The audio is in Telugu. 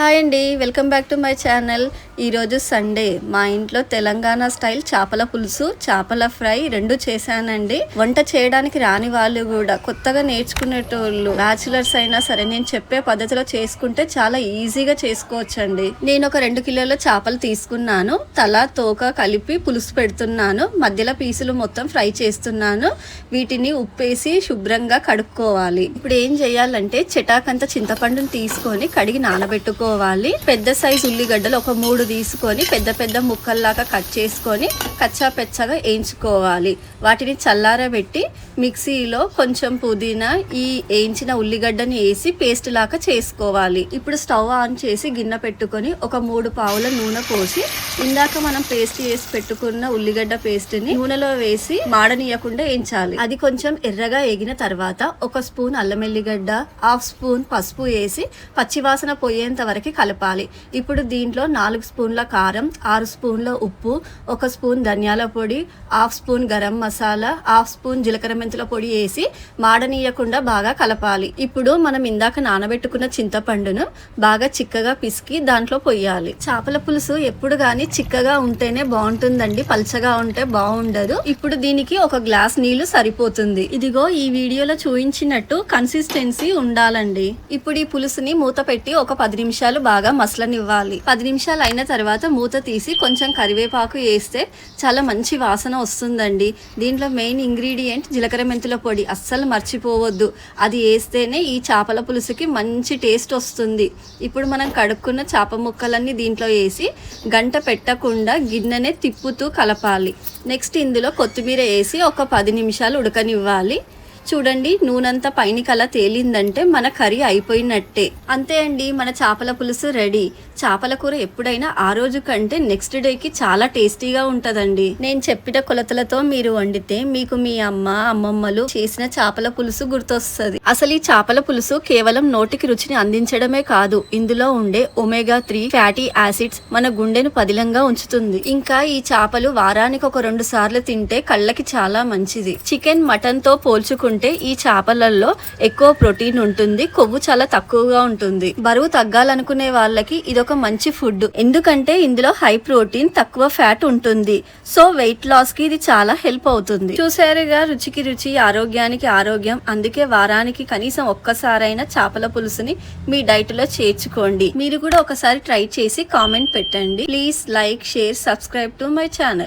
హాయ్ అండి, welcome back to my channel. ఈరోజు సండే. మా ఇంట్లో తెలంగాణ స్టైల్ చేపల పులుసు, చేపల ఫ్రై రెండు చేశానండి. వంట చేయడానికి రాని వాళ్ళు కూడా, కొత్తగా నేర్చుకునేటోళ్ళు, బ్యాచులర్స్ అయినా సరే నేను చెప్పే పద్ధతిలో చేసుకుంటే చాలా ఈజీగా చేసుకోవచ్చండి. నేను ఒక 2 కిలోల చేపలు తీసుకున్నాను. తల తోక కలిపి పులుసు పెడుతున్నాను. మధ్యలో పీసులు మొత్తం ఫ్రై చేస్తున్నాను. వీటిని ఉప్పేసి శుభ్రంగా కడుక్కోవాలి. ఇప్పుడు ఏం చేయాలంటే చెటాకంత చింతపండుని తీసుకొని కడిగి నానబెట్టుకోవాలి. పెద్ద సైజు ఉల్లిగడ్డలు ఒక 3 తీసుకొని పెద్ద పెద్ద ముక్కల్లాగా కట్ చేసుకొని కచ్చా పెచ్చగా వేయించుకోవాలి. వాటిని చల్లారబెట్టి మిక్సీలో కొంచెం పుదీనా, ఈ వేయించిన ఉల్లిగడ్డని వేసి పేస్ట్ లాగా చేసుకోవాలి. ఇప్పుడు స్టవ్ ఆన్ చేసి గిన్నె పెట్టుకొని ఒక 3 పావుల నూనె పోసి ఇందాక మనం పేస్ట్ చేసి పెట్టుకున్న ఉల్లిగడ్డ పేస్ట్ ని నూనెలో వేసి మాడనీయకుండా వేయించాలి. అది కొంచెం ఎర్రగా ఎగిన తర్వాత ఒక స్పూన్ అల్లం ఎల్లిగడ్డ, 1/2 స్పూన్ పసుపు వేసి పచ్చివాసన పోయేంత వరకు కలపాలి. ఇప్పుడు దీంట్లో 4 స్పూన్ల కారం, 6 స్పూన్ల ఉప్పు, 1 స్పూన్ ధనియాల పొడి, 1/2 స్పూన్ గరం మసాలా, 1/2 స్పూన్ జీలకర్ర మెంతుల పొడి వేసి మాడనీయకుండా బాగా కలపాలి. ఇప్పుడు మనం ఇందాక నానబెట్టుకున్న చింతపండును బాగా చిక్కగా పిసికి దాంట్లో పొయ్యాలి. చేపల పులుసు ఎప్పుడు గానీ చిక్కగా ఉంటేనే బాగుంటుందండి, పల్చగా ఉంటే బాగుండదు. ఇప్పుడు దీనికి 1 గ్లాస్ నీళ్లు సరిపోతుంది. ఇదిగో ఈ వీడియోలో చూపించినట్టు కన్సిస్టెన్సీ ఉండాలండి. ఇప్పుడు ఈ పులుసుని మూత పెట్టి ఒక 10 నిమిషాలు బాగా మసలనివ్వాలి. 10 నిమిషాలు అయిన తర్వాత మూత తీసి కొంచెం కరివేపాకు వేస్తే చాలా మంచి వాసన వస్తుందండి. దీంట్లో మెయిన్ ఇంగ్రీడియంట్ జీలకర్ర మెంతుల పొడి, అస్సలు మర్చిపోవద్దు. అది వేస్తేనే ఈ చేపల పులుసుకి మంచి టేస్ట్ వస్తుంది. ఇప్పుడు మనం కడుక్కున్న చేప ముక్కలన్నీ దీంట్లో వేసి గంట పెట్టకుండా గిన్నెనే తిప్పుతూ కలపాలి. నెక్స్ట్ ఇందులో కొత్తిమీర వేసి ఒక 10 నిమిషాలు ఉడకనివ్వాలి. చూడండి, నూనెంతా పైనకలా తేలిందంటే మన కర్రీ అయిపోయినట్టే. అంతే అండి, మన చేపల పులుసు రెడీ. చేపల కూర ఎప్పుడైనా ఆ రోజు కంటే నెక్స్ట్ డేకి చాలా టేస్టీగా ఉంటదండి. నేను చెప్పిన కొలతలతో మీరు వండితే మీకు మీ అమ్మమ్మలు చేసిన చేపల పులుసు గుర్తొస్తుంది. అసలు ఈ చేపల పులుసు కేవలం నోటికి రుచిని అందించడమే కాదు, ఇందులో ఉండే ఒమేగా 3 ఫ్యాటీ యాసిడ్స్ మన గుండెను పదిలంగా ఉంచుతుంది. ఇంకా ఈ చేపలు వారానికి ఒక 2 సార్లు తింటే కళ్ళకి చాలా మంచిది. చికెన్, మటన్ తో పోల్చుకుంటే ఈ చేపలలో ఎక్కువ ప్రోటీన్ ఉంటుంది, కొవ్వు చాలా తక్కువగా ఉంటుంది. బరువు తగ్గాలనుకునే వాళ్ళకి ఇదొక మంచి ఫుడ్, ఎందుకంటే ఇందులో హై ప్రోటీన్, తక్కువ ఫ్యాట్ ఉంటుంది. సో వెయిట్ లాస్ కి ఇది చాలా హెల్ప్ అవుతుంది. చూసారుగా, రుచికి రుచి, ఆరోగ్యానికి ఆరోగ్యం. అందుకే వారానికి కనీసం ఒక్కసారైనా చేపల పులుసుని మీ డైట్ లో చేర్చుకోండి. మీరు కూడా ఒకసారి ట్రై చేసి కామెంట్ పెట్టండి. Please like, share, subscribe to my channel.